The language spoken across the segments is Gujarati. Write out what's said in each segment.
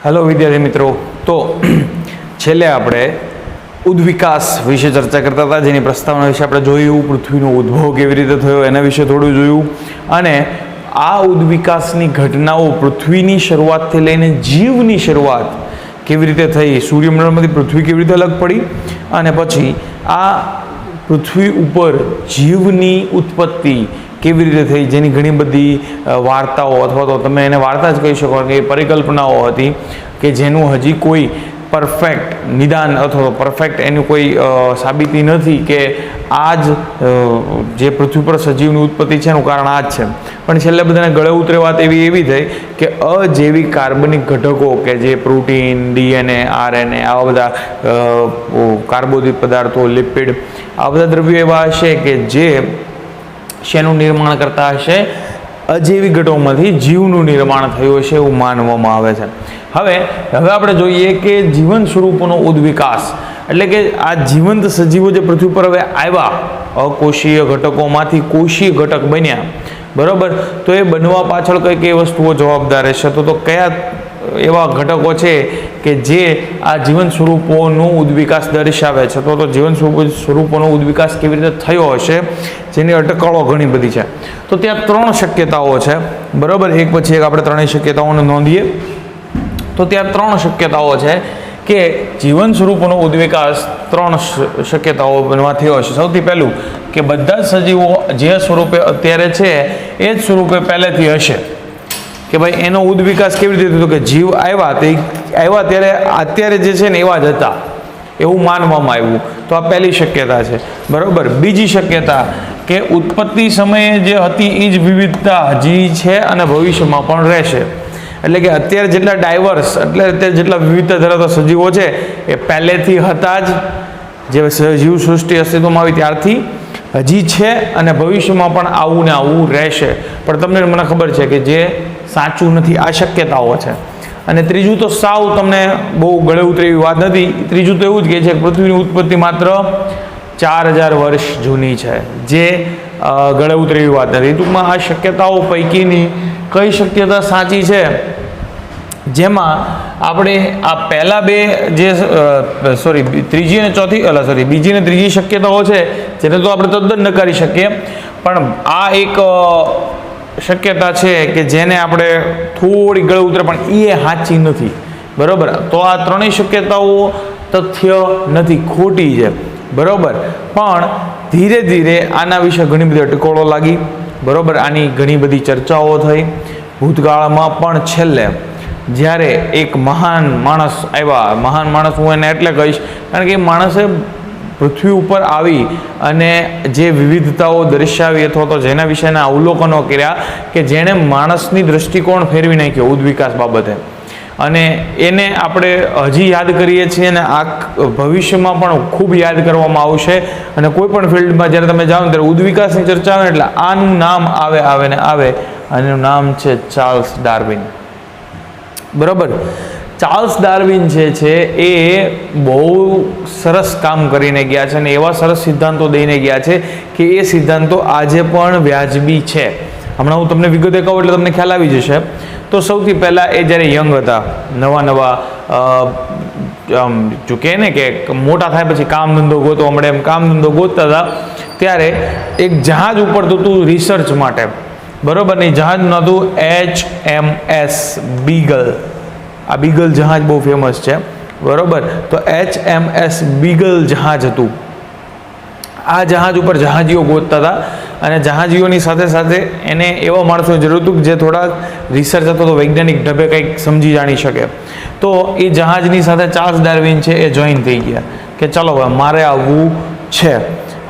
હેલો વિદ્યાર્થી મિત્રો, તો છેલ્લે આપણે ઉદ્વિકાસ વિશે ચર્ચા કરતા હતા, જેની પ્રસ્તાવના વિશે આપણે જોયું, પૃથ્વીનો ઉદ્ભવ કેવી રીતે થયો એના વિશે થોડું જોયું, અને આ ઉદ્વિકાસની ઘટનાઓ પૃથ્વીની શરૂઆતથી લઈને જીવની શરૂઆત કેવી રીતે થઈ, સૂર્યમંડળમાંથી પૃથ્વી કેવી રીતે અલગ પડી, અને પછી આ પૃથ્વી ઉપર જીવની ઉત્પત્તિ કેવી રીતે થઈ, જેની ઘણી બધી વાર્તાઓ અથવા તો તમે એને વાર્તા જ કહી શકો કે પરિકલ્પનાઓ હતી કે જેનું હજી કોઈ પરફેક્ટ નિદાન અથવા પરફેક્ટ એનું કોઈ સાબિતી નથી કે આ જ જે પૃથ્વી પર સજીવની ઉત્પત્તિ છે એનું કારણ આ જ છે. પણ છેલ્લે બધાને ગળે ઉતરે વાત એવી થઈ કે અજૈવિક કાર્બનિક ઘટકો કે જે પ્રોટીન, ડીએનએ, આરએનએ, આવા બધા કાર્બોદિત પદાર્થો, લિપિડ, આ બધા દ્રવ્યો એવા હશે કે જે શેનું નિર્માણ કરતા હશે, અજૈવિક ઘટકોમાંથી જીવનું નિર્માણ થયું હશે એવું માનવામાં આવે છે. હવે આપણે જોઈએ કે જીવન સ્વરૂપોનો ઉદ્વિકાસ એટલે કે આ જીવંત સજીવો જે પૃથ્વી પર હવે આવ્યા, અકોષીય ઘટકોમાંથી કોષીય ઘટક બન્યા, બરોબર, તો એ બનવા પાછળ કઈ કઈ વસ્તુઓ જવાબદાર રહેશે, તો કયા એવા ઘટકો છે કે જે આ જીવન સ્વરૂપોનું ઉદ્વિકાસ દર્શાવે છે, તો જીવન સ્વરૂપોનો ઉદ્વિકાસ કેવી રીતે થયો હશે જેની અટકળો ઘણી બધી છે. તો ત્યાં ત્રણ શક્યતાઓ છે, બરોબર, એક પછી એક આપણે ત્રણેય શક્યતાઓને નોંધીએ. તો ત્યાં ત્રણ શક્યતાઓ છે કે જીવન સ્વરૂપોનો ઉદ્વિકાસ ત્રણ શક્યતાઓ બનવા થયો હશે. સૌથી પહેલું કે બધા સજીવો જે સ્વરૂપે અત્યારે છે એ જ સ્વરૂપે પહેલેથી હશે, કે ભાઈ એનો ઉદ્વિકાસ કેવી રીતે થયો કે જીવ આવ્યા ત્યારે અત્યારે જે છે ને એવા જ હતા એવું માનવામાં આવ્યું. તો આ પહેલી શક્યતા છે, બરોબર. બીજી શક્યતા કે ઉત્પત્તિ સમયે જે હતી એ જ વિવિધતા હજી છે અને ભવિષ્યમાં પણ રહેશે. એટલે કે અત્યારે જેટલા ડાયવર્સ એટલે અત્યારે જેટલા વિવિધતા ધરાવતા સજીવો છે એ પહેલેથી હતા જ, જે જીવ સૃષ્ટિ અસ્તિત્વમાં આવી ત્યારથી હજી છે અને ભવિષ્યમાં પણ આવું ને આવું રહેશે. પણ તમને મને ખબર છે કે જે સાચું નથી, આ શક્યતાઓ છે. અને ત્રીજું તો સાવ તમને બહુ ગળે ઉતરે એવી વાત નથી. ત્રીજું તો એવું જ કહે છે કે પૃથ્વીની ઉત્પત્તિ માત્ર 4000 વર્ષ જૂની છે, જે ગળે ઉતરે એવી વાત નથી. ટૂંકમાં આ શક્યતાઓ પૈકીની કઈ શક્યતા સાચી છે, જેમાં આપણે આ પહેલા બે જે ત્રીજી અને ચોથી બીજી અને ત્રીજી શક્યતાઓ છે જેને તો આપણે તદ્દન નકારી શકીએ, પણ આ એક શક્યતા છે કે જેને આપણે થોડી ગળે ઉતરે પણ એ સાચી નથી, બરોબર. તો આ ત્રણેય શક્યતાઓ તથ્ય નથી, ખોટી છે, બરોબર. પણ ધીરે ધીરે આના વિશે ઘણી બધી અટકળો લાગી, બરોબર. આની ઘણી બધી ચર્ચાઓ થઈ. ભૂતકાળમાં પણ છેલ્લે જ્યારે એક મહાન માણસ આવ્યા, મહાન માણસ હું એને એટલે કહીશ કારણ કે એ માણસે પૃથ્વી ઉપર આવી અને જે વિવિધતાઓ દર્શાવી અથવા તો જેના વિશેના અવલોકનો કર્યા કે જેણે માણસની દૃષ્ટિકોણ ફેરવી નાખ્યો ઉદ્વિકાસ બાબતે, અને એને આપણે હજી યાદ કરીએ છીએ અને આ ભવિષ્યમાં પણ ખૂબ યાદ કરવામાં આવશે. અને કોઈ પણ ફિલ્ડમાં જ્યારે તમે જાઓ ત્યારે ઉદ્વિકાસની ચર્ચા આવે એટલે આનું નામ આવે ને આવે, અને એનું નામ છે ચાર્લ્સ ડાર્વિન, બરોબર. ચાર્લ્સ ડાર્વિન છે એ બહુ સરસ કામ કરીને ગયા છે અને એવા સરસ સિદ્ધાંતો દઈને ગયા છે કે એ સિદ્ધાંતો આજે પણ વ્યાજબી છે. હમણાં હું તમને વિગતે કહું એટલે તમને ખ્યાલ આવી જશે. તો સૌથી પહેલાં એ જ્યારે યંગ હતા, નવા જો કહે ને કે મોટા થાય પછી કામ ધંધો ગોતવા મળે, એમ કામ ધંધો ગોતતા હતા ત્યારે એક જહાજ ઉપર હતું રિસર્ચ માટે, બરોબર. ને જહાજનું હતું HMS બીગલ. આ બીગલ જહાજ બહુ ફેમસ છે, બરોબર. તો HMS બીગલ જહાજ હતું. આ જહાજ ઉપર જહાજીઓ ગોતતા હતા અને જહાજીઓની સાથે સાથે એને એવા માણસોની જરૂર હતું જે થોડાક રિસર્ચ અથવા તો વૈજ્ઞાનિક ઢબે કંઈક સમજી જાણી શકે. તો એ જહાજની સાથે ચાર્લ્સ ડાર્વિન છે એ જોઈન થઈ ગયા કે ચલો હવે મારે આવવું છે.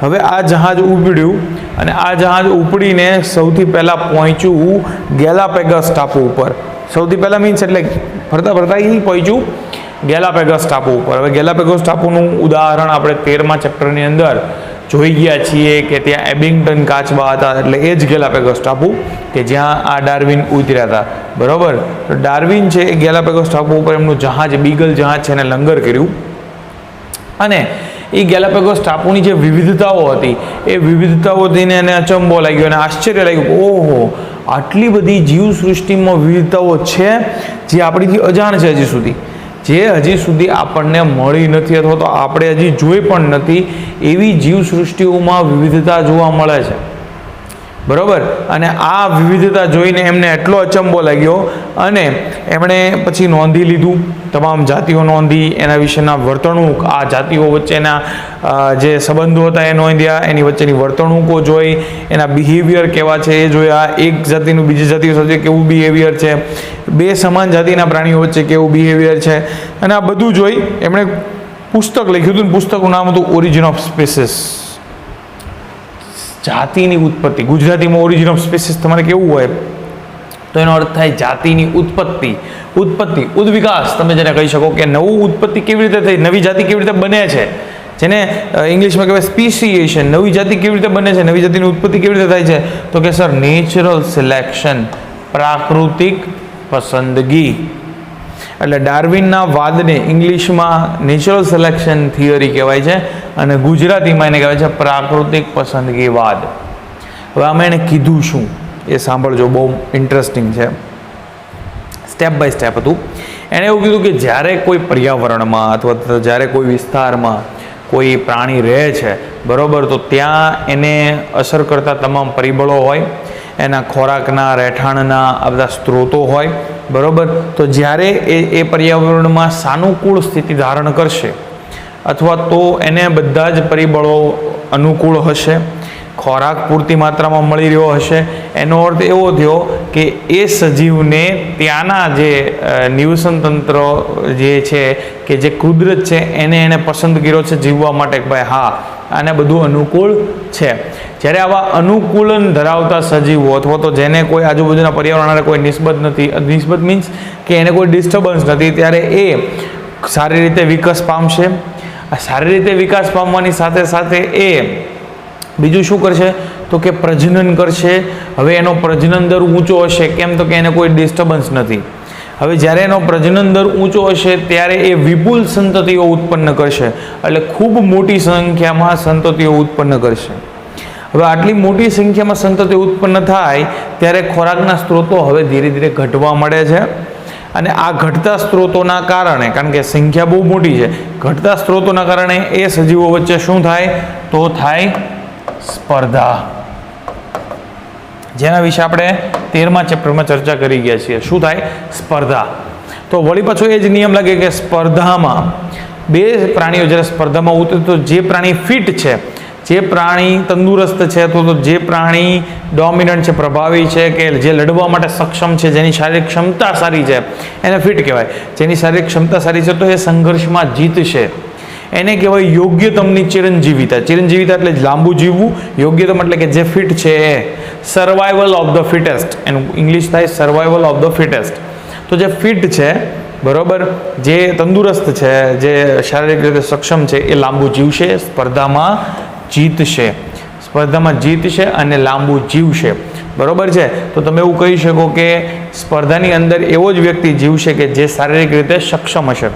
હવે આ જહાજ ઉપડ્યું અને આ જહાજ ઉપડીને સૌથી પહેલાં પહોંચ્યું ગેલાપેગસ ટાપુ ઉપર. સૌથી પહેલાં મીન્સ એટલે ફરતા એ પહોંચ્યું ગેલાપેગસ ટાપુ ઉપર. હવે ગેલાપેગસ ટાપુનું ઉદાહરણ આપણે 13મા ચેપ્ટરની અંદર જોઈ ગયા છીએ કે ત્યાં એબિંગ્ટન કાચબા હતા, એટલે એ જ ગેલાપેગોસ ટાપુ કે જ્યાં આ ડાર્વિન ઉતર્યા હતા, બરોબર. તો ડાર્વિન છે એ ગેલાપેગોસ ટાપુ ઉપર એમનું જહાજ બીગલ જહાજ છે એને લંગર કર્યું અને એ ગેલાપાગોસ ટાપુની જે વિવિધતાઓ હતી એ વિવિધતાઓથીને એને અચંબો લાગ્યો અને આશ્ચર્ય લાગ્યું, ઓહો આટલી બધી જીવસૃષ્ટિમાં વિવિધતાઓ છે જે આપણીથી અજાણ છે હજી સુધી, જે હજી સુધી આપણને મળી નથી અથવા તો આપણે હજી જોઈ પણ નથી એવી જીવસૃષ્ટિઓમાં વિવિધતા જોવા મળે છે, બરોબર. અને આ વિવિધતા જોઈને એમને એટલો અચંબો લાગ્યો અને એમણે પછી નોંધી લીધું, તમામ જાતિઓ નોંધી, એના વિશેના વર્તણૂક, આ જાતિઓ વચ્ચેના જે સંબંધો હતા એ નોંધ્યા, એની વચ્ચેની વર્તણૂકો જોઈ, એના બિહેવિયર કેવા છે એ જોયા, એક જાતિનું બીજી જાતિઓ સાથે કેવું બિહેવિયર છે, બે સમાન જાતિના પ્રાણીઓ વચ્ચે કેવું બિહેવિયર છે, અને આ બધું જોઈ એમણે પુસ્તક લખ્યું હતું. પુસ્તકનું નામ હતું ઓરિજિન ઓફ સ્પીસીસ, જાતિની ઉત્પત્તિ. ગુજરાતીમાં ઓરિજિન ઓફ સ્પીસીસ તમારે કેવું હોય તો એનો અર્થ થાય જાતિની ઉત્પત્તિ, ઉદ્વિકાસ તમે જેને કહી શકો કે નવું ઉત્પત્તિ કેવી રીતે થઈ, નવી જાતિ કેવી રીતે બને છે, જેને ઇંગ્લિશમાં કહેવાય સ્પીસિએશન. નવી જાતિ કેવી રીતે બને છે, નવી જાતિની ઉત્પત્તિ કેવી રીતે થાય છે, તો કે સર નેચરલ સિલેક્શન, પ્રાકૃતિક પસંદગી. એટલે ડાર્વિનના વાદને ઇંગ્લિશમાં નેચરલ સિલેક્શન થિયરી કહેવાય છે અને ગુજરાતીમાં એને કહેવાય છે પ્રાકૃતિક પસંદગીવાદ. હવે આમાં એણે કીધું શું એ સાંભળજો, બહુ ઇન્ટરેસ્ટિંગ છે, સ્ટેપ બાય સ્ટેપ હતું. એણે એવું કીધું કે જ્યારે કોઈ પર્યાવરણમાં અથવા તો જ્યારે કોઈ વિસ્તારમાં કોઈ પ્રાણી રહે છે, બરાબર, તો ત્યાં એને અસર કરતા તમામ પરિબળો હોય, એના ખોરાકના, રહેઠાણના આ બધા સ્ત્રોતો હોય, બરાબર. તો જ્યારે એ પર્યાવરણમાં સાનુકૂળ સ્થિતિ ધારણ કરશે અથવા તો એને બધા જ પરિબળો અનુકૂળ હશે, ખોરાક પૂરતી માત્રામાં મળી રહ્યો હશે, એનો અર્થ એવો થયો કે એ સજીવને ત્યાંના જે નિવસન તંત્ર જે છે કે જે કુદરત છે એને પસંદ કર્યો છે જીવવા માટે, કે ભાઈ હા આને બધું અનુકૂળ છે. જ્યારે આવા અનુકૂલન ધરાવતા સજીવો અથવા તો જેને કોઈ આજુબાજુના પર્યાવરણને કોઈ નિસ્બત નથી, નિસ્બત મીન્સ કે એને કોઈ ડિસ્ટર્બન્સ નથી, ત્યારે એ સારી રીતે વિકાસ પામશે. સારી રીતે વિકાસ પામવાની સાથે સાથે એ બીજું શું કરશે તો કે પ્રજનન કરશે. હવે એનો પ્રજનન દર ઊંચો હશે, કેમ તો કે એને કોઈ ડિસ્ટર્બન્સ નથી. હવે જ્યારે એનો પ્રજનન દર ઊંચો હશે ત્યારે એ વિપુલ સંતતિઓ ઉત્પન્ન કરશે, એટલે ખૂબ મોટી સંખ્યામાં સંતતિઓ ઉત્પન્ન કરશે. હવે આટલી મોટી સંખ્યામાં સંતતિઓ ઉત્પન્ન થાય ત્યારે ખોરાકના સ્ત્રોતો હવે ધીરે ધીરે ઘટવા મળે છે અને આ ઘટતા સ્ત્રોતોના કારણે, કારણ કે સંખ્યા બહુ મોટી છે, ઘટતા સ્ત્રોતોના કારણે એ સજીવો વચ્ચે શું થાય તો થાય સ્પર્ધા, જેના વિશે આપણે 13મા ચેપ્ટરમાં ચર્ચા કરી ગયા છીએ. શું થાય? સ્પર્ધા. તો વળી પાછો એ જ નિયમ લાગે કે સ્પર્ધામાં બે પ્રાણીઓ જ્યારે સ્પર્ધામાં ઉતરે તો જે પ્રાણી ફિટ છે, જે પ્રાણી તંદુરસ્ત છે અથવા તો જે પ્રાણી ડોમિનન્ટ છે, પ્રભાવી છે, કે જે લડવા માટે સક્ષમ છે, જેની શારીરિક ક્ષમતા સારી છે, એને ફિટ કહેવાય. જેની શારીરિક ક્ષમતા સારી છે તો એ સંઘર્ષમાં જીતશે. એને કહેવાય યોગ્યતમની ચિરંજીવિતા. ચિરંજીવિતા એટલે લાંબુ જીવવું, યોગ્યતમ એટલે કે જે ફિટ છે એ, સર્વાઈવલ ઓફ ધ ફિટેસ્ટ, એનું ઇંગ્લિશ થાય સર્વાઈવલ ઓફ ધ ફિટેસ્ટ. તો જે ફિટ છે, બરોબર, જે તંદુરસ્ત છે, જે શારીરિક રીતે સક્ષમ છે, એ લાંબુ જીવશે, સ્પર્ધામાં જીતશે, સ્પર્ધામાં જીતશે અને લાંબુ જીવશે, બરોબર છે. તો તમે એવું કહી શકો કે સ્પર્ધાની અંદર એવો જ વ્યક્તિ જીવશે કે જે શારીરિક રીતે સક્ષમ હશે,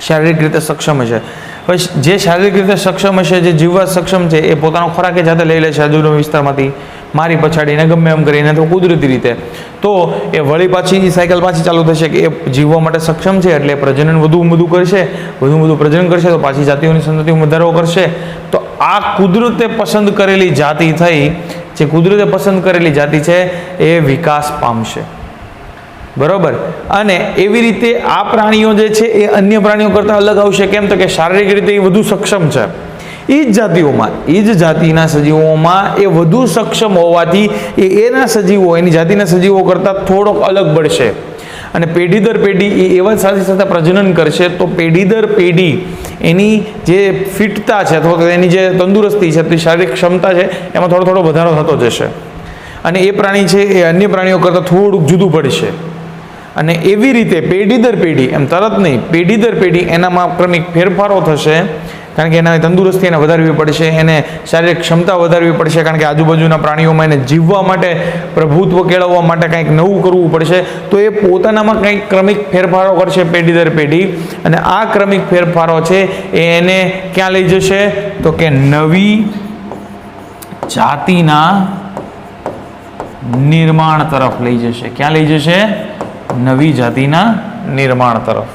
શારીરિક રીતે સક્ષમ હશે. પછી જે શારીરિક રીતે સક્ષમ હશે, જે જીવવા સક્ષમ છે, એ પોતાનો ખોરાક જાતે લઈ લે છે આજુબાજુના વિસ્તારમાંથી, મારી પછાડીને ગમે એમ કરીને, તો કુદરતી રીતે. તો એ વળી પાછી સાયકલ પાછી ચાલુ થશે કે એ જીવવા માટે સક્ષમ છે એટલે પ્રજનન વધુ કરશે, વધુ પ્રજનન કરશે તો પાછી જાતિઓની સંતતિમાં વધારો કરશે. તો આ કુદરતે પસંદ કરેલી જાતિ થઈ, જે કુદરતે પસંદ કરેલી જાતિ છે એ વિકાસ પામશે, બરોબર. અને એવી રીતે આ પ્રાણીઓ જે છે એ અન્ય પ્રાણીઓ કરતાં અલગ આવશે. કેમ તો કે શારીરિક રીતે એ વધુ સક્ષમ છે. એ જ જાતિઓમાં, એ જ જાતિના સજીવોમાં એ વધુ સક્ષમ હોવાથી એના સજીવો, એની જાતિના સજીવો કરતાં થોડોક અલગ બળશે અને પેઢી દર પેઢી એ એવા સાથે સાથે પ્રજનન કરશે. તો પેઢી દર પેઢી એની જે ફિટતા છે અથવા તો એની જે તંદુરસ્તી છે, તે શારીરિક ક્ષમતા છે, એમાં થોડો વધારો થતો જશે અને એ પ્રાણી છે એ અન્ય પ્રાણીઓ કરતાં થોડુંક જુદું પડશે. અને એવી રીતે પેઢી દર પેઢી, એમ તરત નહીં, પેઢી દર પેઢી એનામાં ક્રમિક ફેરફારો થશે. કારણ કે એના તંદુરસ્તી એને વધારવી પડશે, એને શારીરિક ક્ષમતા વધારવી પડશે, કારણ કે આજુબાજુના પ્રાણીઓમાં એને જીવવા માટે, પ્રભુત્વ કેળવવા માટે કંઈક નવું કરવું પડશે. તો એ પોતાનામાં કંઈક ક્રમિક ફેરફારો કરશે પેઢી દર પેઢી, અને આ ક્રમિક ફેરફારો છે એ એને ક્યાં લઈ જશે? તો કે નવી જાતિના નિર્માણ તરફ લઈ જશે. ક્યાં લઈ જશે? નવી જાતિના નિર્માણ તરફ.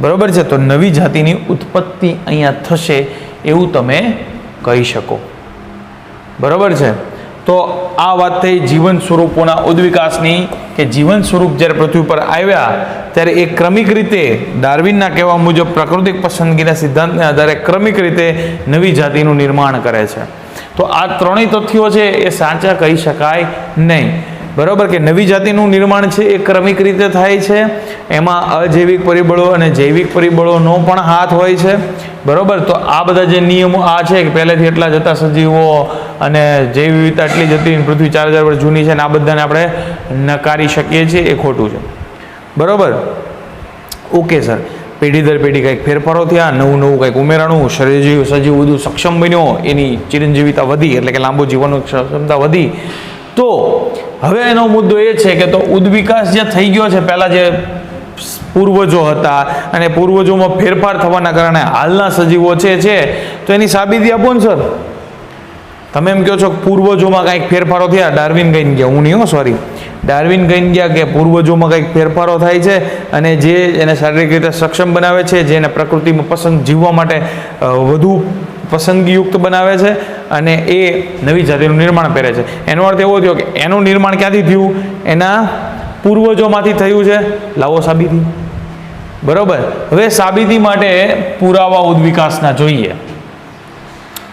બરોબર છે. તો નવી જાતિની ઉત્પત્તિ અહીંયા થશે એવું તમે કહી શકો. બરોબર છે. તો આ વાત થઈ જીવન સ્વરૂપોના ઉદ્વિકાસની, કે જીવન સ્વરૂપ જ્યારે પૃથ્વી પર આવ્યા ત્યારે એ ક્રમિક રીતે ડાર્વિનના કહેવા મુજબ પ્રાકૃતિક પસંદગીના સિદ્ધાંતને આધારે ક્રમિક રીતે નવી જાતિનું નિર્માણ કરે છે. તો આ ત્રણેય તથ્યો છે એ સાચા કહી શકાય નહીં. બરાબર, કે નવી જાતિનું નિર્માણ છે એ ક્રમિક રીતે થાય છે, એમાં અજૈવિક પરિબળો અને જૈવિક પરિબળોનો પણ હાથ હોય છે. બરાબર, તો આ બધા જે નિયમો આ છે કે પહેલેથી એટલા જતા સજીવો અને જૈવ વિવિધતા એટલી જ હતી, પૃથ્વી 4000 વર્ષ જૂની છે, અને આ બધાને આપણે નકારી શકીએ છીએ, એ ખોટું છે. બરાબર, ઓકે સર. પેઢી દર પેઢી કંઈક ફેરફારો થયા, નવું કંઈક ઉમેરાણું, સજીવ વધુ સક્ષમ બન્યો, એની ચિરંજીવિતા વધી, એટલે કે લાંબુ જીવનની ક્ષમતા વધી. તો હવે એનો મુદ્દો એ છે કે તો ઉદ્વિકાસ જે થઈ ગયો છે, પહેલાં જે પૂર્વજો હતા અને પૂર્વજોમાં ફેરફાર થવાના કારણે હાલના સજીવો છે તો એની સાબિતી આપો ને સર. તમે એમ કહો છો કે પૂર્વજોમાં કંઈક ફેરફારો થયા, ડાર્વિન કહીને ગયા, હું નહીં, સોરી, ડાર્વિન કહીને ગયા કે પૂર્વજોમાં કંઈક ફેરફારો થાય છે અને જે એને શારીરિક રીતે સક્ષમ બનાવે છે, જેને પ્રકૃતિમાં પસંદ જીવવા માટે વધુ પસંદગીયુક્ત બનાવે છે, અને એ નવી જાતિનું નિર્માણ કરે છે. એનો અર્થ એવો થયો કે એનું નિર્માણ ક્યાંથી થયું? એના પૂર્વજોમાંથી થયું છે. લાવો સાબિતી. બરોબર, હવે સાબિતી માટે પુરાવા ઉદ્વિકાસના જોઈએ.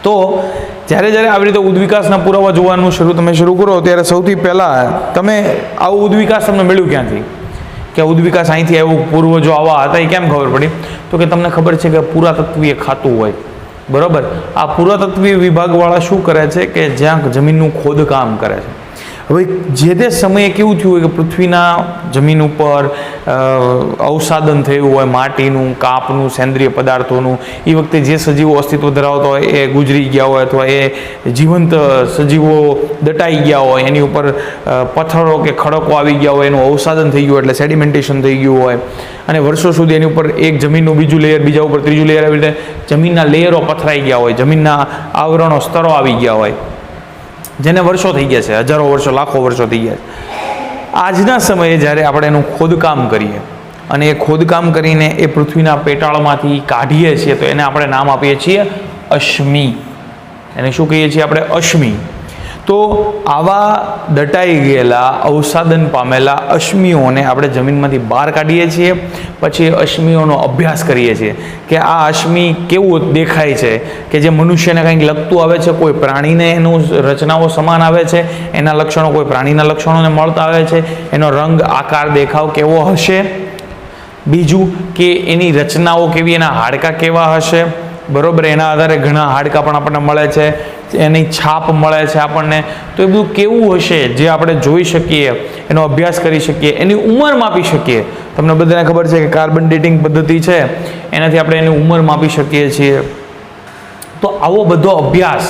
તો જ્યારે આવી રીતે ઉદ્વિકાસના પુરાવા જોવાનું તમે શરૂ કરો ત્યારે સૌથી પહેલાં તમે આવું ઉદ્વિકાસ તમને મળ્યું ક્યાંથી? કે ઉદ્વિકાસ અહીંથી આવ્યું, પૂર્વજો આવા હતા, એ કેમ ખબર પડી? તો કે તમને ખબર છે કે પુરાતત્વીય ખાતું હોય. બરાબર, આ પુરાતત્વીય વિભાગવાળા શું કરે છે કે જ્યાં જમીનનું ખોદકામ કરે છે. હવે જે તે સમયે કેવું થયું હોય કે પૃથ્વીના જમીન ઉપર અવસાદન થયું હોય, માટીનું, કાપનું, સેન્દ્રિય પદાર્થોનું, એ વખતે જે સજીવો અસ્તિત્વ ધરાવતા હોય એ ગુજરી ગયા હોય, અથવા એ જીવંત સજીવો દટાઈ ગયા હોય, એની ઉપર પથ્થરો કે ખડકો આવી ગયા હોય, એનું અવસાદન થઈ ગયું, એટલે સેડિમેન્ટેશન થઈ ગયું હોય, અને વર્ષો સુધી એની ઉપર એક જમીનનું બીજું લેયર, બીજા ઉપર ત્રીજું લેયર, આવી રીતે જમીનના લેયરો પથરાઈ ગયા હોય, જમીનના આવરણો, સ્તરો આવી ગયા હોય, જેને વર્ષો થઈ ગયા છે, હજારો વર્ષો, લાખો વર્ષો થઈ ગયા છે. આજના સમયે જ્યારે આપણે એનું ખોદકામ કરીએ અને એ ખોદકામ કરીને એ પૃથ્વીના પેટાળમાંથી કાઢીએ છીએ, તો એને આપણે નામ આપીએ છીએ અશ્મિ. એને શું કહીએ છીએ આપણે? અશ્મિ. તો આવા દટાઈ ગયેલા, અવસાદન પામેલા અશ્મિઓને આપણે જમીનમાંથી બહાર કાઢીએ છીએ. પછી અશ્મિઓનો અભ્યાસ કરીએ છીએ કે આ અશ્મિ કેવું દેખાય છે, કે જે મનુષ્યને કંઈક લગતું આવે છે, કોઈ પ્રાણીને એનું રચનાઓ સમાન આવે છે, એના લક્ષણો કોઈ પ્રાણીના લક્ષણોને મળતા આવે છે, એનો રંગ, આકાર, દેખાવ કેવો હશે. બીજું કે એની રચનાઓ કેવી, એના હાડકાં કેવા હશે. બરોબર, એના આધારે ઘણા હાડકાં પણ આપણને મળે છે, એની છાપ મળે છે આપણને. તો એ બધું કેવું હશે જે આપણે જોઈ શકીએ, એનો અભ્યાસ કરી શકીએ, એની ઉંમર માપી શકીએ. તમને બધાને ખબર છે કે કાર્બન ડેટિંગ પદ્ધતિ છે, એનાથી આપણે એની ઉંમર માપી શકીએ છીએ. તો આવો બધો અભ્યાસ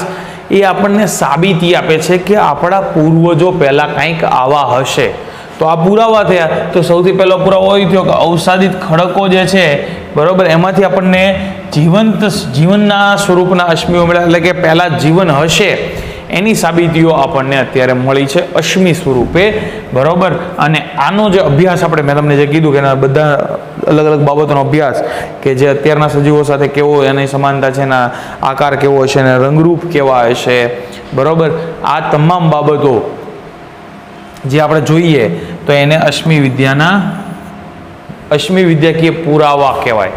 એ આપણને સાબિતી આપે છે કે આપણા પૂર્વજો પહેલાં કંઈક આવા હશે. તો આ પુરાવા થયા. તો સૌથી પહેલો પુરાવો એ થયો કે અવસાદિત ખડકો જે છે, બરોબર, એમાંથી આપણને જીવનના સ્વરૂપના અશ્મિઓ મળ્યા, એટલે કે પહેલાં જીવન હશે એની સાબિતીઓ આપણને અત્યારે મળી છે અશ્મિ સ્વરૂપે. બરોબર, અને આનો જે અભ્યાસ આપણે, મેં તમને જે કીધું કે એના બધા અલગ અલગ બાબતોનો અભ્યાસ, કે જે અત્યારના સજીવો સાથે કેવો એની સમાનતા છે, એના આકાર કેવો હશે, એના રંગરૂપ કેવા હશે. બરોબર, આ તમામ બાબતો જે આપણે જોઈએ તો એને અશ્મિ વિદ્યાકીય પુરાવા કહેવાય.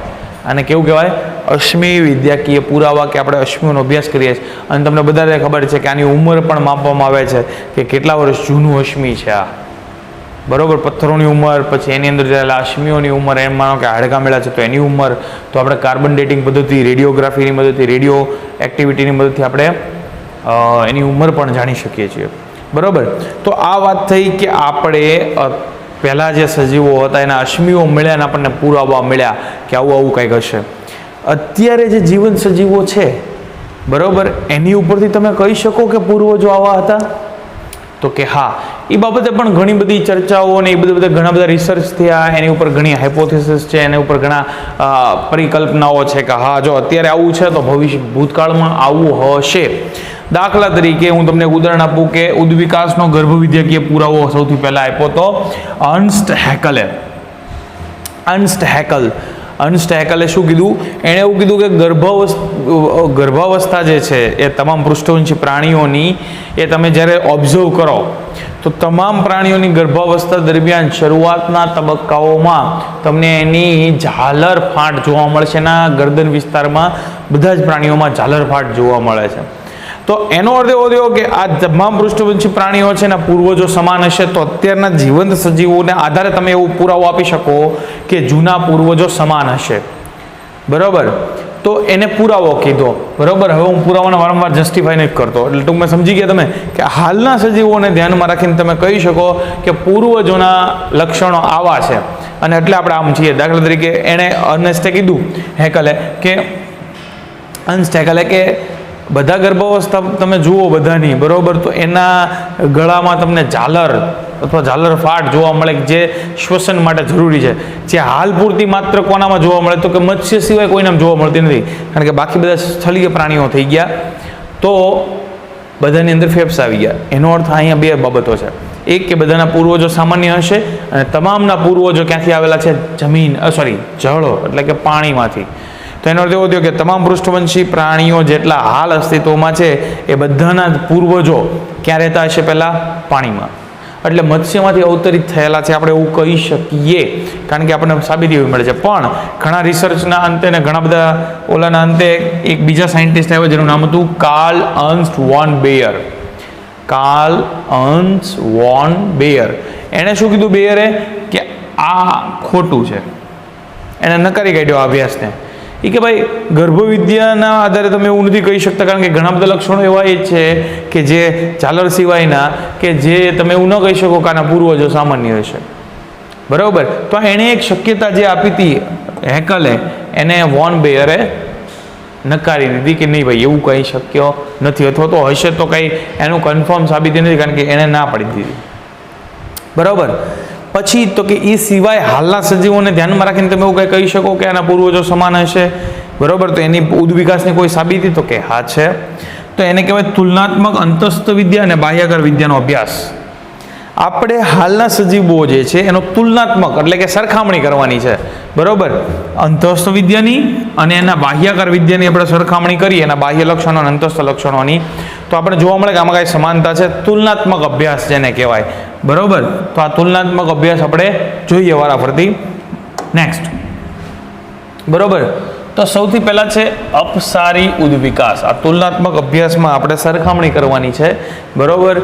અને કેવું કહેવાય? અશ્મિ વિદ્યાકીય પુરાવા, કે આપણે અશ્મિઓનો અભ્યાસ કરીએ છીએ. અને તમને બધાને ખબર છે કે આની ઉંમર પણ માપવામાં આવે છે કે કેટલા વર્ષ જૂનું અશ્મિ છે આ. બરોબર, પથ્થરોની ઉંમર, પછી એની અંદર રહેલા અશ્મિઓની ઉંમર, એમ માનો કે હાડકાં મળ્યા છે તો એની ઉંમર. તો આપણે કાર્બન ડેટિંગ પદ્ધતિ, રેડિયોગ્રાફીની મદદથી, રેડિયો એક્ટિવિટીની મદદથી આપણે એની ઉંમર પણ જાણી શકીએ છીએ. બરાબર, તો આ વાત થઈ કે આપણે પહેલાં જે સજીવો હતા એના અશ્મિઓ મળ્યા અને આપણને પુરાવા મળ્યા કે આવું કંઈક હશે. અત્યારે જે જીવંત સજીવો છે, બરાબર, એની ઉપરથી તમે કહી શકો કે પૂર્વજો આવા હતા? તો કે હા. એ બાબતે પણ ઘણી બધી ચર્ચાઓ અને એ બધા ઘણા બધા રિસર્ચ થયા, એની ઉપર ઘણી હાઇપોથેસિસ છે, એની ઉપર ઘણા પરિકલ્પનાઓ છે કે હા જો અત્યારે આવું છે તો ભૂતકાળમાં આવું હશે. દાખલા તરીકે હું તમને એક ઉદાહરણ આપું કે ઉદ્વિકાસનો ગર્ભવિદ્યાકીય પુરાવો સૌથી પહેલા આપ્યો તો અર્ન્સ્ટ હેકલે. અર્ન્સ્ટ હેકલે શું કીધું? એણે એવું કીધું કે ગર્ભાવસ્થા જે છે એ તમામ પૃષ્ઠવંશી પ્રાણીઓની એ તમે જ્યારે ઓબ્ઝર્વ કરો તો તમામ પ્રાણીઓની ગર્ભાવસ્થા દરમિયાન શરૂઆતના તબક્કાઓમાં તમને એની ઝાલર ફાટ જોવા મળશે. એના ગરદન વિસ્તારમાં બધા જ પ્રાણીઓમાં ઝાલર ફાટ જોવા મળે છે. તો એનો અર્થ એવો થયો કે આ તમામ પૃષ્ઠવંશી પ્રાણીઓ છે ને પૂર્વજો સમાન હશે. તો અત્યારના જીવંત સજીવોને આધારે તમે એવું પુરાવો આપી શકો કે જૂના પૂર્વજો સમાન હશે. બરાબર, તો એને પુરાવો કીધો. બરાબર, હવે હું પુરાવાને વારંવાર જસ્ટિફાઈ નથી કરતો, એટલે ટૂંકમાં સમજી ગયા તમે કે હાલના સજીવોને ધ્યાનમાં રાખીને તમે કહી શકો કે પૂર્વજોના લક્ષણો આવા છે અને એટલે આપણે આમ છીએ. દાખલા તરીકે એણે અર્નેસ્ટે કીધું હેકલે કે બધા ગર્ભાવસ્થા તમે જુઓ બધાની, બરાબર, તો એના ગળામાં તમને ઝાલર અથવા ઝાલર ફાટ જોવા મળે જે શ્વસન માટે જરૂરી છે. જે હાલ પૂરતી માત્ર કોનામાં જોવા મળે તો કે મત્સ્ય સિવાય કોઈનામાં જોવા મળતી નથી, કારણ કે બાકી બધા સ્થળીય પ્રાણીઓ થઈ ગયા તો બધાની અંદર ફેફસા આવી ગયા. એનો અર્થ અહીંયા બે બાબતો છે. એક કે બધાના પૂર્વજો સામાન્ય હશે અને તમામના પૂર્વજો ક્યાંથી આવેલા છે? જળ એટલે કે પાણીમાંથી. તો એનો અર્થ એવો થયો કે તમામ પૃષ્ઠવંશી પ્રાણીઓ જેટલા હાલ અસ્તિત્વમાં છે એ બધાના પૂર્વજો ક્યાં રહેતા હશે? પહેલાં પાણીમાં. એટલે મત્સ્યમાંથી અવતરિત થયેલા છે આપણે એવું કહી શકીએ, કારણ કે આપણને સાબિતી એવી મળે છે. પણ ઘણા રિસર્ચના અંતે ને ઘણા બધા ઓલાના અંતે એક બીજા સાયન્ટિસ્ટ આવ્યા જેનું નામ હતું કાર્લ અર્ન્સ્ટ વોન બેયર. એણે શું કીધું બેયરે? કે આ ખોટું છે. એણે નકારી કાઢ્યો આ અભ્યાસને. એ કે ભાઈ ગર્ભવિદ્યાના આધારે તમે એવું નથી કહી શકતા, કારણ કે ઘણા બધા લક્ષણો એવા એ છે કે જે ઝાલર સિવાયના કે જે તમે એવું ન કહી શકો કે આના પૂર્વજો સામાન્ય હશે. બરાબર, તો એણે એક શક્યતા જે આપી હતી હેકલે, એને વોન બેયરે નકારી દીધી કે નહીં ભાઈ એવું કંઈ શક્ય નથી, અથવા તો હશે તો કંઈ એનું કન્ફર્મ સાબિતી નથી, કારણ કે એણે ના પાડી દીધી. બરાબર, પછી તો કે એ સિવાય હાલના સજીવોને ધ્યાનમાં રાખીને તમે એવું કંઈ કહી શકો કે આના પૂર્વજો સમાન હશે. બરાબર, તો એની ઉદ્વિકાસની કોઈ સાબિતી? તો કે હા છે. તો એને કહેવાય તુલનાત્મક અંતસ્થ વિદ્યા અને બાહ્યાકાર વિદ્યાનો અભ્યાસ. આપણે હાલના સજીવો જે છે એનો તુલનાત્મક એટલે કે સરખામણી કરવાની છે. બરાબર, અંતસ્થ વિદ્યાની અને એના બાહ્યાકાર વિદ્યાની આપણે સરખામણી કરીએ, એના બાહ્ય લક્ષણો અને અંતસ્થ લક્ષણોની, તો આપણે જોવા મળે કે આમાં કાંઈ સમાનતા છે. તુલનાત્મક અભ્યાસ જેને કહેવાય. બરાબર, તો આ તુલનાત્મક અભ્યાસ આપણે જોઈએ વારાફરતી. નેક્સ્ટ, બરાબર, તો સૌથી પહેલા છે અપસારી ઉદ્વિકાસ. આ તુલનાત્મક અભ્યાસમાં આપણે સરખામણી કરવાની છે. બરાબર,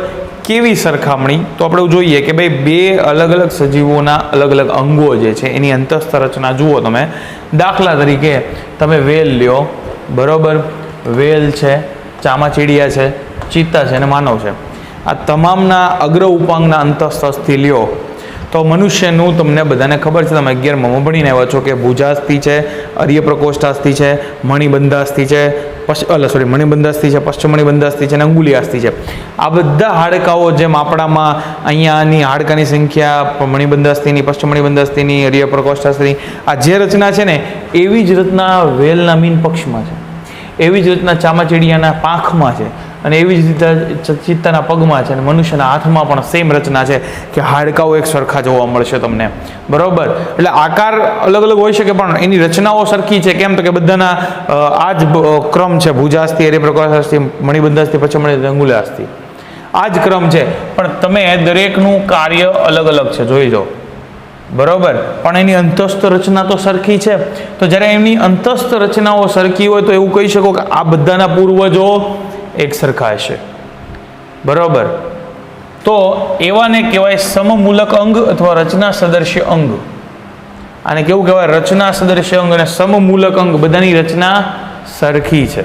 કેવી સરખામણી? તો આપણે જોઈએ કે ભાઈ બે અલગ અલગ સજીવોના અલગ અલગ અંગો જે છે એની અંતસ્થ રચના જુઓ તમે. દાખલા તરીકે તમે વેલ લ્યો. બરાબર, વેલ છે, ચામાચીડિયા છે, ચિત્તા છે અને માનવ છે. આ તમામના અગ્ર ઉપાંગના અંતઃસ્થથી લ્યો તો મનુષ્યનું તમને બધાને ખબર છે, તમે 11માં ભણીને આવ્યા છો કે ભુજાસ્થિ છે, અર્યપ્રકોષ્ઠાસ્થિ છે, મણિબંધાસ્થિ છે, મણિબંધાસ્થિ છે, પશ્ચમણિબંધાસ્થિ છે અને અંગુલિયાસ્થિ છે. આ બધા હાડકાઓ જેમ આપણામાં અહીંયાની હાડકાની સંખ્યા મણિબંધાસ્થિની, પશ્ચમણિબંધાસ્થિની, અર્યપ્રકોષ્ઠાસ્થિની આ જે રચના છે ને એવી જ રચના વેલના મીન પક્ષમાં છે, એવી જ રચના ચામાચીડિયાના પાંખમાં છે અને એવી જ રીતે ચિત્તાના પગમાં છે અને મનુષ્યના હાથમાં પણ સેમ રચના છે કે હાડકાઓ એક સરખા જોવા મળશે તમને. બરાબર, એટલે આકાર અલગ અલગ હોઈ શકે પણ એની રચનાઓ સરખી છે. કેમ? તો કે બધાના આ જ ક્રમ છે, ભુજાસ્થિ, અર્યપ્રકોષ્ઠાસ્થિ, મણિબંધાસ્થિ, પશ્ચમણિબંધાસ્થિ, અંગુલિયાસ્થિ, આ જ ક્રમ છે. પણ તમે દરેકનું કાર્ય અલગ અલગ છે, જોઈ લો. બરાબર, પણ એની અંતસ્થ રચના તો સરખી છે. તો જ્યારે એમની અંતસ્થ રચનાઓ સરખી હોય તો એવું કહી શકો કે આ બધાના પૂર્વજો એક સરખા હશે. બરાબર, તો એવાને કહેવાય સમમૂલક અંગ અથવા રચના સદૃશ્ય અંગ. આને કેવું કહેવાય? રચના સદૃશ્ય અંગ અને સમમૂલક અંગ, બધાની રચના સરખી છે.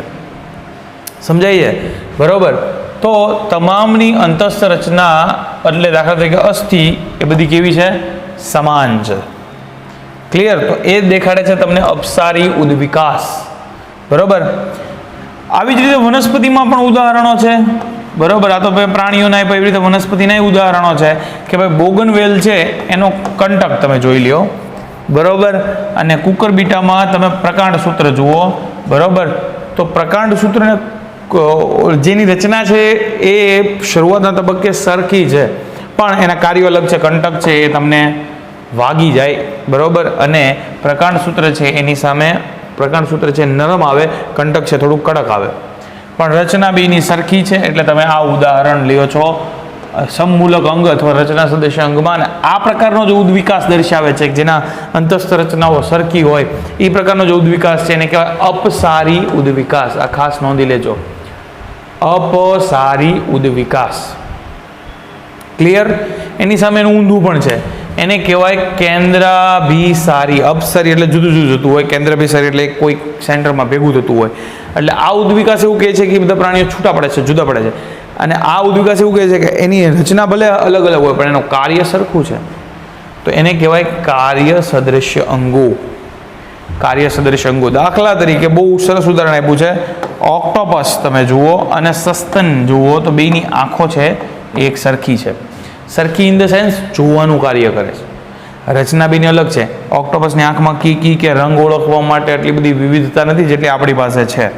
સમજાય છે? બરાબર, તો તમામની અંતસ્થ રચના એટલે દાખલા તરીકે અસ્થિ એ બધી કેવી છે? સમાન છે. ક્લિયર? તો એ દેખાડે છે તમને અપસારી ઉદ્વિકાસ. બરોબર. આવી જ રીતે વનસ્પતિમાં પણ ઉદાહરણો છે. બરોબર. આ તો ભાઈ પ્રાણીઓના એવી રીતે વનસ્પતિના ઉદાહરણો છે કે ભાઈ બોગનવેલ છે એનો કંટક તમે જોઈ લ્યો. બરોબર. અને કુકરબીટામાં તમે પ્રકાંડ સૂત્ર જુઓ. બરોબર. તો પ્રકાંડ સૂત્રને જેની રચના છે એ શરૂઆતના તબક્કે સરખી છે, પણ એના કાર્યો અલગ છે. કંટક છે એ તમને વાગી જાય. બરોબર. અને પ્રકાંડ સૂત્ર છે એની સામે પ્રકાંડ સૂત્ર છે નરમ આવે, કંટક છે થોડું કડક આવે, પણ રચના બેની સરખી છે. એટલે તમે આ ઉદાહરણ લ્યો છો સમમૂલક અંગ અથવા રચના સદસ્ય અંગમાં. આ પ્રકારનો જો ઉદ્વિકાસ દર્શાવે છે જેના અંતસ્થ રચનાઓ સરખી હોય, એ પ્રકારનો જો ઉદ્વિકાસ છે એને કહેવાય અપસારી ઉદ્વિકાસ. આ ખાસ નોંધી લેજો, અપસારી ઉદ્વિકાસ. ક્લિયર? એની સામે એનું ઊંધું પણ છે, એને કહેવાય કેન્દ્રાભિસારી. અપસારી એટલે જુદું જુદું થતું હોય, કેન્દ્રાભિસારી એટલે કોઈ સેન્ટરમાં ભેગું થતું હોય. એટલે આ ઉદ્વિકાસ એવું કહે છે કે બધા પ્રાણીઓ છૂટા પડે છે, જુદા પડે છે. અને આ ઉદ્વિકાસ એવું કહે છે કે એની રચના ભલે અલગ અલગ હોય પણ એનું કાર્ય સરખું છે. તો એને કહેવાય કાર્ય સદૃશ્ય અંગો. કાર્ય સદૃશ્ય અંગો. દાખલા તરીકે બહુ સરસ ઉદાહરણ આપ્યું છે. ઓક્ટોપસ તમે જુઓ અને સસ્તન જુઓ તો બેની આંખો છે એ એક સરખી છે. સરખી ઇન ધ સેન્સ જોવાનું કાર્ય કરે છે. રચના બેની અલગ છે. ઓક્ટોપસની આંખમાં કી કે રંગ ઓળખવા માટે એટલી બધી વિવિધતા નથી જેટલી આપણી પાસે છે.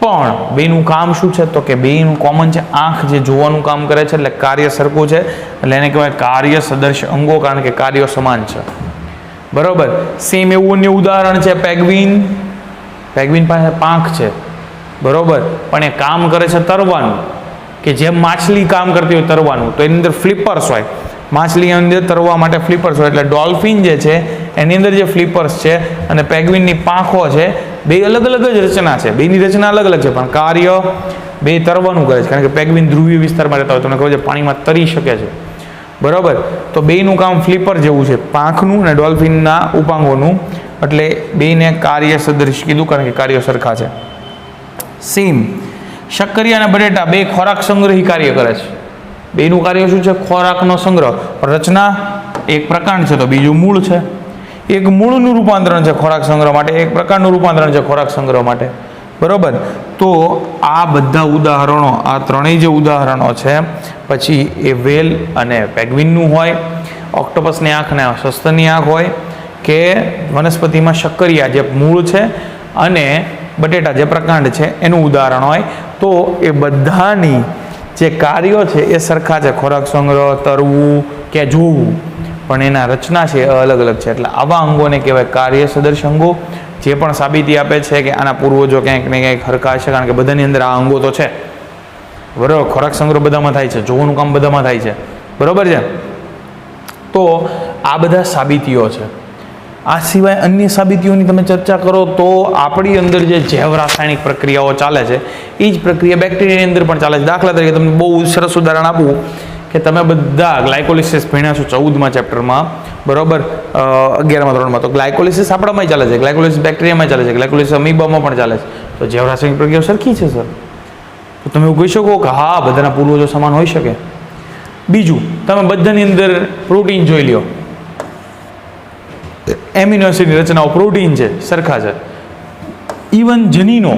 પણ બેનું કામ શું છે? તો કે બેનું કોમન છે, આંખ જે જોવાનું કામ કરે છે, એટલે કાર્ય સરખું છે. એટલે એને કહેવાય કાર્ય સદૃશ અંગો, કારણ કે કાર્યો સમાન છે. બરોબર. સેમ એવું અન્ય ઉદાહરણ છે પેંગ્વિન. પેંગ્વિન પાસે પાંખ છે. બરોબર. પણ એ કામ કરે છે તરવાનું, કે જેમ માછલી કામ કરતી હોય તરવાનું, તો એની અંદર ફ્લિપર્સ હોય. માછલી અંદર તરવા માટે ફ્લિપર્સ હોય. એટલે ડોલ્ફિન જે છે એની અંદર જે ફ્લિપર્સ છે અને પેંગ્વિનની પાંખો છે, બે અલગ અલગ જ રચના છે. બેની રચના અલગ અલગ છે પણ કાર્ય બે તરવાનું કરે છે. કારણ કે પેંગ્વિન ધ્રુવીય વિસ્તારમાં રહેતા હોય, તમને ખબર છે પાણીમાં તરી શકે છે. બરોબર. તો બેનું કામ ફ્લિપર જેવું છે, પાંખનું અને ડોલ્ફિનના ઉપાંગોનું. એટલે બેને કાર્ય સદૃશ કીધું કારણ કે કાર્યો સરખા છે. સેમ શક્કરિયા અને બટેટા બે ખોરાક સંગ્રહી કાર્ય કરે છે. બેનું કાર્ય શું છે? ખોરાકનો સંગ્રહ. પણ રચના એક પ્રકાંડ છે તો બીજું મૂળ છે. એક મૂળનું રૂપાંતરણ છે ખોરાક સંગ્રહ માટે, એક પ્રકારનું રૂપાંતરણ છે ખોરાક સંગ્રહ માટે. બરોબર. તો આ બધા ઉદાહરણો, આ ત્રણેય જે ઉદાહરણો છે, પછી એ વેલ અને પેંગ્વિનનું હોય, ઓક્ટોપસની આંખ અને સસ્તનની આંખ હોય, કે વનસ્પતિમાં શક્કરિયા જે મૂળ છે અને બટેટા જે પ્રકાંડ છે એનું ઉદાહરણ હોય. તો એ બધાની જે કાર્યો છે એ સરખા છે, ખોરાક સંગ્રહ, તરવું કે જોવું, પણ એના રચના છે એ અલગ અલગ છે. એટલે આવા અંગોને કહેવાય કાર્ય સદૃશ અંગો, જે પણ સાબિતી આપે છે કે આના પૂર્વજો ક્યાંક ને ક્યાંક હરખા છે, કારણ કે બધાની અંદર આ અંગો તો છે. બરાબર. ખોરાક સંગ્રહ બધામાં થાય છે, જોવાનું કામ બધામાં થાય છે. બરાબર છે. તો આ બધા સાબિતીઓ છે. આ સિવાય અન્ય સાબિતીઓની તમે ચર્ચા કરો તો આપણી અંદર જે જૈવ રાસાયણિક પ્રક્રિયાઓ ચાલે છે એ જ પ્રક્રિયા બેક્ટેરિયાની અંદર પણ ચાલે છે. દાખલા તરીકે તમને બહુ સરસ ઉદાહરણ આપું કે તમે બધા ગ્લાયકોલિસિસ ભણ્યા છો 14મા ચેપ્ટરમાં. બરોબર. 11મા ધોરણમાં. તો ગ્લાયકોલિસિસ આપણામાં ચાલે છે, ગ્લાયકોલિસિસ બેક્ટેરિયામાં ચાલે છે, ગ્લાયકોલિસિસ અમીબામાં પણ ચાલે છે. તો જૈવ રાસાયણિક પ્રક્રિયાઓ સરખી છે સર. તો તમે એવું કહી શકો કે હા બધાના પૂર્વજો સમાન હોઈ શકે. બીજું, તમે બધાની અંદર પ્રોટીન જોઈ લ્યો. એમિનો એસિડની રચનાઓ પ્રોટીન છે, સરખા છે. ઇવન જનીનો,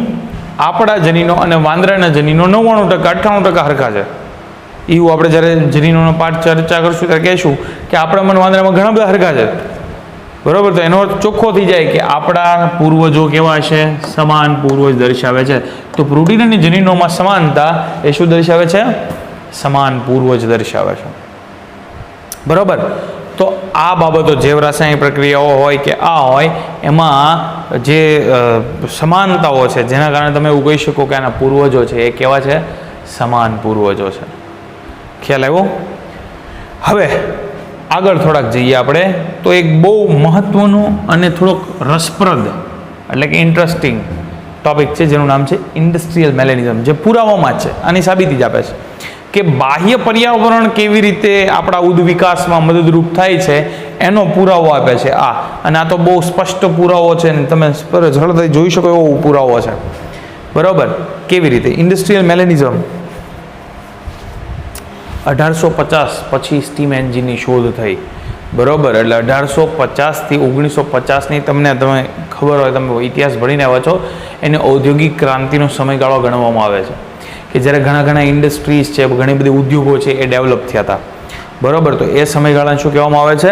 આપણા જનીનો અને વાંદરાના જનીનો 99% 98% હરખા છે. એવું આપણે જ્યારે જનીનોનો પાઠ ચર્ચા કરશું ત્યારે કહેશું કે આપણા મન વાંદરામાં ઘણા બધા હરખા છે. બરોબર. તો એનો અર્થ ચોખ્ખો થઈ જાય કે આપણા પૂર્વજો કેવા છે? સમાન પૂર્વજ દર્શાવે છે. તો પ્રોટીન અને જનીનોમાં સમાનતા એ શું દર્શાવે છે? સમાન પૂર્વજ દર્શાવે છે. બરોબર. તો આ બાબતો જૈવ રાસાયણિક પ્રક્રિયાઓ હોય કે આ હોય એમાં જે સમાનતાઓ છે જેના કારણે તમે એવું કહી શકો કે આના પૂર્વજો છે એ કેવા છે? સમાન પૂર્વજો છે. ખ્યાલ આવ્યો? હવે આગળ થોડાક જઈએ આપણે. તો એક બહુ મહત્વનો અને થોડોક રસપ્રદ એટલે કે ઇન્ટરેસ્ટિંગ ટોપિક છે જેનું નામ છે ઇન્ડસ્ટ્રીયલ મેલેનિઝમ, જે પુરાવામાં જ છે, આની સાબિતી જ આપે છે કે બાહ્ય પર્યાવરણ કેવી રીતે આપણા ઉદ્વિકાસમાં મદદરૂપ થાય છે એનો પુરાવો આપે છે આ. અને આ તો બહુ સ્પષ્ટ પુરાવો છે ને તમે સરળતાથી જોઈ શકો એવો પુરાવો છે. બરાબર. કેવી રીતે? ઇન્ડસ્ટ્રીયલ મેલેનિઝમ 1850 પછી સ્ટીમ એન્જિનની શોધ થઈ. બરોબર. એટલે 1850 થી 1950ની તમે ખબર હોય, તમે ઇતિહાસ ભણીને આવ્યા છો, એને ઔદ્યોગિક ક્રાંતિનો સમયગાળો ગણવામાં આવે છે, કે જ્યારે ઘણા ઇન્ડસ્ટ્રીઝ છે, ઘણી બધી ઉદ્યોગો છે એ ડેવલપ થયા હતા. બરોબર. તો એ સમયગાળાને શું કહેવામાં આવે છે?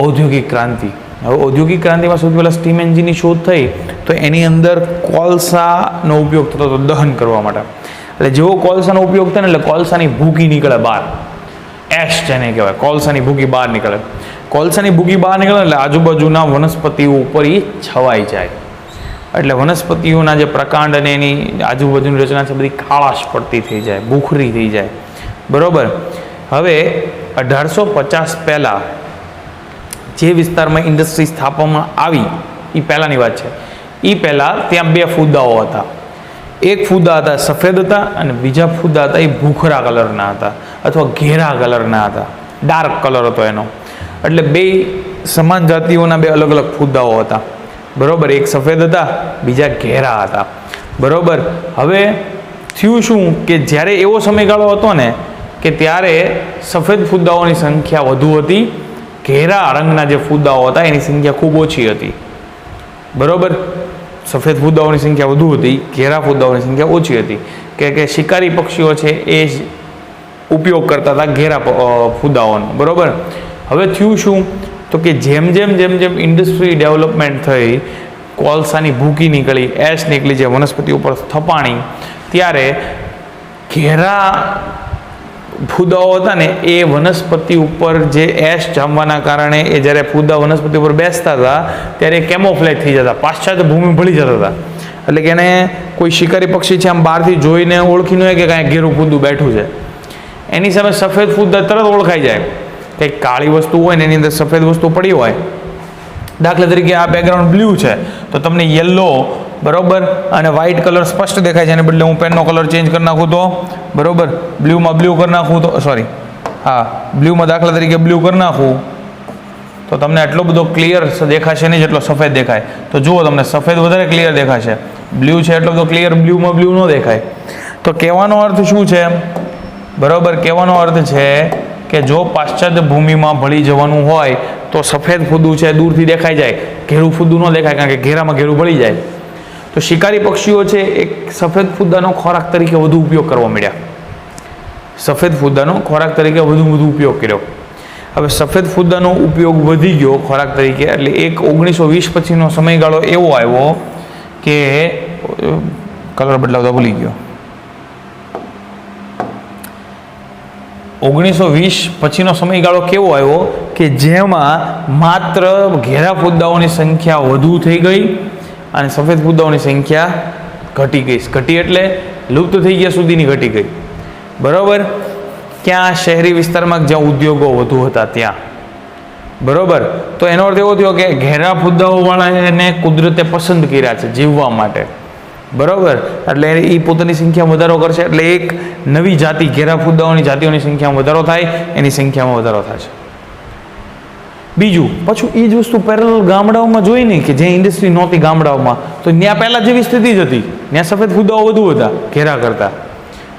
ઔદ્યોગિક ક્રાંતિ. હવે ઔદ્યોગિક ક્રાંતિમાં સૌથી પહેલાં સ્ટીમ એન્જિનની શોધ થઈ, તો એની અંદર કોલસાનો ઉપયોગ થતો હતો દહન કરવા માટે. એટલે જેવો કોલસાનો ઉપયોગ થાય ને એટલે કોલસાની ભૂકી નીકળે બહાર, એશ જેને કહેવાય, કોલસાની ભૂકી બહાર નીકળે. કોલસાની ભૂકી બહાર નીકળે એટલે આજુબાજુના વનસ્પતિઓ ઉપર એ છવાઈ જાય, એટલે વનસ્પતિઓના જે પ્રકાંડ અને એની આજુબાજુની રચના છે બધી કાળાશ પડતી થઈ જાય, ભૂખરી થઈ જાય. બરોબર. હવે 1850 પહેલાં જે વિસ્તારમાં ઇન્ડસ્ટ્રી સ્થાપવામાં આવી એ પહેલાંની વાત છે. એ પહેલાં ત્યાં બે ફૂદાઓ હતા. એક ફૂદા હતા સફેદ હતા અને બીજા ફૂદા હતા એ ભૂખરા કલરના હતા અથવા ઘેરા કલરના હતા, ડાર્ક કલર હતો એનો. એટલે બે સમાન જાતિઓના બે અલગ અલગ ફૂદાઓ હતા. બરોબર. એક સફેદ હતા, બીજા ઘેરા હતા. બરોબર. હવે થયું શું કે જ્યારે એવો સમયગાળો હતો ને કે ત્યારે સફેદ ફૂદાઓની સંખ્યા વધુ હતી, ઘેરા રંગના જે ફૂદાઓ હતા એની સંખ્યા ખૂબ ઓછી હતી. બરોબર. સફેદ ફૂદાઓની સંખ્યા વધુ હતી, ઘેરા ફૂદાઓની સંખ્યા ઓછી હતી, કે શિકારી પક્ષીઓ છે એ જ ઉપયોગ કરતા હતા ઘેરા ફૂદાઓનો. બરોબર. હવે થયું શું તો કે જેમ જેમ ઇન્ડસ્ટ્રી ડેવલપમેન્ટ થઈ, કોલસાની ભૂકી નીકળી, એશ નીકળી, જે વનસ્પતિ ઉપર થપાણી, ત્યારે ઘેરા ફૂદાઓ હતા ને એ વનસ્પતિ ઉપર જે એશ જામવાના કારણે એ જ્યારે ફૂદા વનસ્પતિ ઉપર બેસતા હતા ત્યારે કેમોફ્લેજ થઈ જતા, પાશ્ચાત્ય ભૂમિ ભળી જતા હતા. એટલે કે એને કોઈ શિકારી પક્ષી છે આમ બહારથી જોઈને ઓળખી ન હોય કે કાંઈ ઘેરું ફૂદું બેઠું છે, એની સામે સફેદ ફૂદા તરત ઓળખાઈ જાય. કંઈક કાળી વસ્તુ હોય ને એની અંદર સફેદ વસ્તુ પડી હોય, દાખલા તરીકે આ બેકગ્રાઉન્ડ બ્લુ છે તો તમને યલો, બરોબર, અને વ્હાઇટ કલર સ્પષ્ટ દેખાય છે. એને બદલે હું પેનનો કલર ચેન્જ કરી નાખું તો, બરોબર, બ્લુમાં બ્લુ કરી નાખું તો, સોરી, હા, બ્લુમાં દાખલા તરીકે બ્લુ કરી નાખું તો તમને એટલો બધો ક્લિયર દેખાશે નહીં જેટલો સફેદ દેખાય. તો જુઓ, તમને સફેદ વધારે ક્લિયર દેખાશે, બ્લુ છે એટલો બધો ક્લિયર બ્લુમાં બ્લુ ન દેખાય. તો કહેવાનો અર્થ શું છે? બરોબર. કહેવાનો અર્થ છે કે જો પાશ્ચાત્ય ભૂમિમાં ભળી જવાનું હોય તો સફેદ ફૂદું છે દૂરથી દેખાઈ જાય, ઘેરું ફૂદું ન દેખાય, કારણ કે ઘેરામાં ઘેરું ભળી જાય. તો શિકારી પક્ષીઓ છે એક સફેદ ફૂદાનો ખોરાક તરીકે વધુ ઉપયોગ કરવા માંડ્યા. સફેદ ફૂદાનો ખોરાક તરીકે વધુ ઉપયોગ કર્યો. હવે સફેદ ફૂદાનો ઉપયોગ વધી ગયો ખોરાક તરીકે, એટલે એક 1920 પછીનો સમયગાળો એવો આવ્યો કે કલર બદલાવતા ભૂલી ગયો. 1920 પછીનો સમયગાળો કેવો આવ્યો કે જેમાં માત્ર ઘેરા ફૂદાઓની સંખ્યા વધુ થઈ ગઈ અને સફેદ ફૂદાઓની સંખ્યા ઘટી ગઈ. ઘટી એટલે લુપ્ત થઈ ગયા સુધીની ઘટી ગઈ. બરોબર. ક્યાં? શહેરી વિસ્તારમાં જ્યાં ઉદ્યોગો વધુ હતા ત્યાં. બરોબર. તો એનો અર્થ એવો થયો કે ઘેરા ફૂદાઓવાળાને કુદરતે પસંદ કર્યા છે જીવવા માટે. બરોબર. એટલે એ પોતાની સંખ્યામાં વધારો કરશે, એટલે એક નવી જાતિ, ઘેરા ફૂદાઓની જાતિઓની સંખ્યામાં વધારો થાય, એની સંખ્યામાં વધારો થશે. બીજું પાછું એ જ વસ્તુ પેરેલલ ગામડાઓમાં જોઈ નહીં, કે જે ઇન્ડસ્ટ્રી નહોતી ગામડાઓમાં, તો ત્યાં પહેલાં જેવી સ્થિતિ જ હતી, ત્યાં સફેદ ફૂદાઓ વધુ હતા ઘેરા કરતા.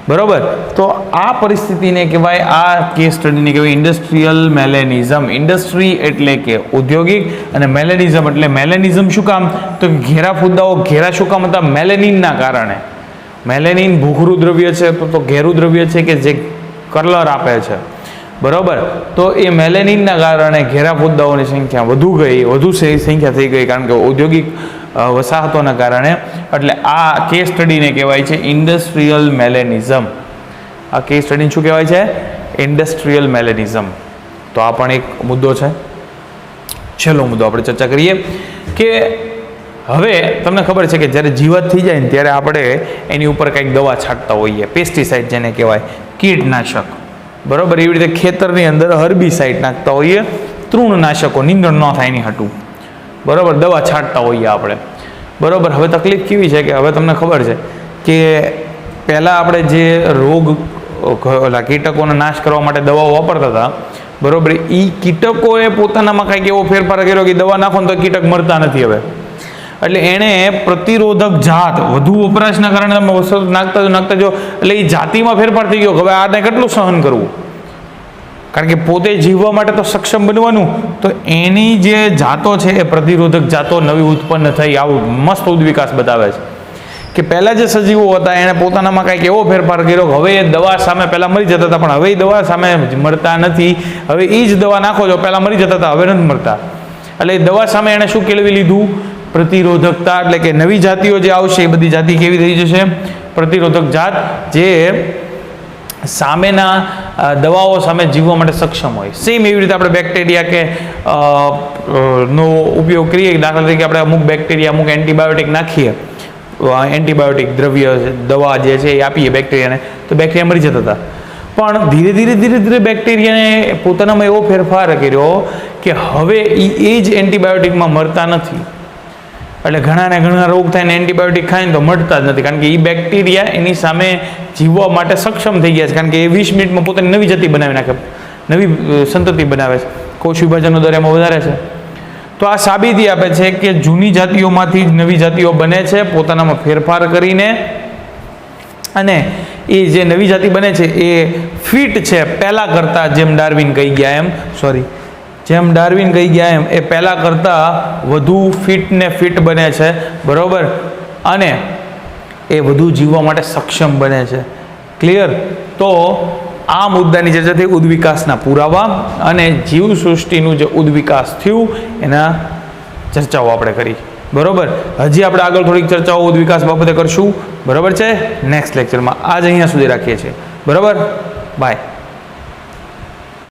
બરોબર. તો આ પરિસ્થિતિને કહેવાય, આ કેસ સ્ટડીને કહેવાય ઇન્ડસ્ટ્રીયલ મેલેનિઝમ. ઇન્ડસ્ટ્રી એટલે કે ઔદ્યોગિક, અને મેલેનિઝમ એટલે મેલેનિઝમ શું કામ? તો ઘેરા ફૂદાઓ ઘેરા શું કામ હતા? મેલેનિનના કારણે. મેલેનિન ભૂખરું દ્રવ્ય છે, તો ઘેરું દ્રવ્ય છે કે જે કલર આપે છે. બરોબર. તો એ મેલેનિનના કારણે ઘેરા ફૂદાઓની સંખ્યા વધુ સંખ્યા થઈ ગઈ, કારણ કે ઔદ્યોગિક વસાહતોના કારણે. એટલે આ કેસ સ્ટડીને કહેવાય છે ઇન્ડસ્ટ્રીયલ મેલેનિઝમ. આ કેસ સ્ટડીને શું કહેવાય છે? ઇન્ડસ્ટ્રીયલ મેલેનિઝમ. તો આ પણ એક મુદ્દો છે. છેલ્લો મુદ્દો આપણે ચર્ચા કરીએ કે હવે તમને ખબર છે કે જ્યારે જીવાત થઈ જાય ને ત્યારે આપણે એની ઉપર કંઈક દવા છાંટતા હોઈએ, પેસ્ટિસાઇડ જેને કહેવાય, કીટનાશક. બરોબર. એવી રીતે ખેતરની અંદર હર્બીસાઇડ નાખતા હોઈએ, તૃણનાશકો, નીંદણ ન થાય એની હાટું. બરોબર. દવા છાંટતા હોઈએ આપણે. બરોબર. હવે તકલીફ કેવી છે કે હવે તમને ખબર છે કે પહેલાં આપણે જે રોગ કીટકોનો નાશ કરવા માટે દવાઓ વાપરતા હતા, બરોબર, એ કીટકોએ પોતાનામાં કંઈક એવો ફેરફાર કર્યો કે દવા નાખો ને તો કીટક મરતા નથી હવે. એટલે એણે પ્રતિરોધક જાત વધુ વપરાશના કારણે તમે નાખતા જો એટલે એ જાતિમાં ફેરફાર થઈ ગયો. હવે આને કેટલું સહન કરવું? કારણ કે પોતે જીવવા માટે તો સક્ષમ બનવાનું, તો એની જે જાતો છે એ પ્રતિરોધક જાતો નવી ઉત્પન્ન થઈ, આવું મસ્ત ઉદ્વિકાસ બતાવે છે કે પહેલાં જે સજીવો હતા એણે પોતાનામાં કંઈક એવો ફેરફાર કર્યો કે હવે એ દવા સામે પહેલાં મરી જતા હતા, પણ હવે એ દવા સામે મરતા નથી. હવે એ જ દવા નાખો છો, પહેલાં મરી જતા હતા, હવે નથી મરતા. એટલે એ દવા સામે એણે શું કેળવી લીધું? પ્રતિરોધકતા. એટલે કે નવી જાતિઓ જે આવશે એ બધી જાતિ કેવી થઈ જશે? પ્રતિરોધક જાત, જે સામેના દવાઓ સામે જીવવા માટે સક્ષમ હોય. સેમ એવી રીતે આપણે બેક્ટેરિયા કે નો ઉપયોગ કરીએ. દાખલા તરીકે આપણે અમુક બેક્ટેરિયા, અમુક એન્ટીબાયોટિક નાખીએ, એન્ટીબાયોટિક દ્રવ્ય દવા જે છે એ આપીએ બેક્ટેરિયાને, તો બેક્ટેરિયા મરી જતા હતા. પણ ધીરે ધીરે બેક્ટેરિયાને પોતાનામાં એવો ફેરફાર કર્યો કે હવે એ જ એન્ટીબાયોટિકમાં મરતા નથી. એટલે ઘણા રોગ થાય ને એન્ટીબાયોટિક ખાય ને તો મરતા જ નથી, કારણ કે એ બેક્ટેરિયા એની સામે જીવવા માટે સક્ષમ થઈ ગયા છે, કારણ કે એ 20 મિનિટમાં પોતાની નવી જાતિ બનાવી નાખે, નવી સંતતિ બનાવે છે. કોષ વિભાજનનો દર એમાં વધારે છે. તો આ સાબિતી આપે છે કે જૂની જાતિઓમાંથી જ નવી જાતિઓ બને છે પોતાનામાં ફેરફાર કરીને, અને એ જે નવી જાતિ બને છે એ ફિટ છે પહેલાં કરતાં, જેમ ડાર્વિન કહી ગયા એમ એ પહેલાં કરતાં વધુ ફિટ ને ફિટ બને છે, બરાબર, અને એ વધુ જીવવા માટે સક્ષમ બને છે. ક્લિયર? તો આ મુદ્દાની ચર્ચા થઈ ઉદ્વિકાસના પુરાવા અને જીવસૃષ્ટિનું જે ઉદ્વિકાસ થયું એના ચર્ચાઓ આપણે કરી, બરાબર. હજી આપણે આગળ થોડીક ચર્ચાઓ ઉદ્વિકાસ બાબતે કરશું, બરાબર છે, નેક્સ્ટ લેક્ચરમાં. આજ અહીંયા સુધી રાખીએ છીએ, બરાબર. બાય.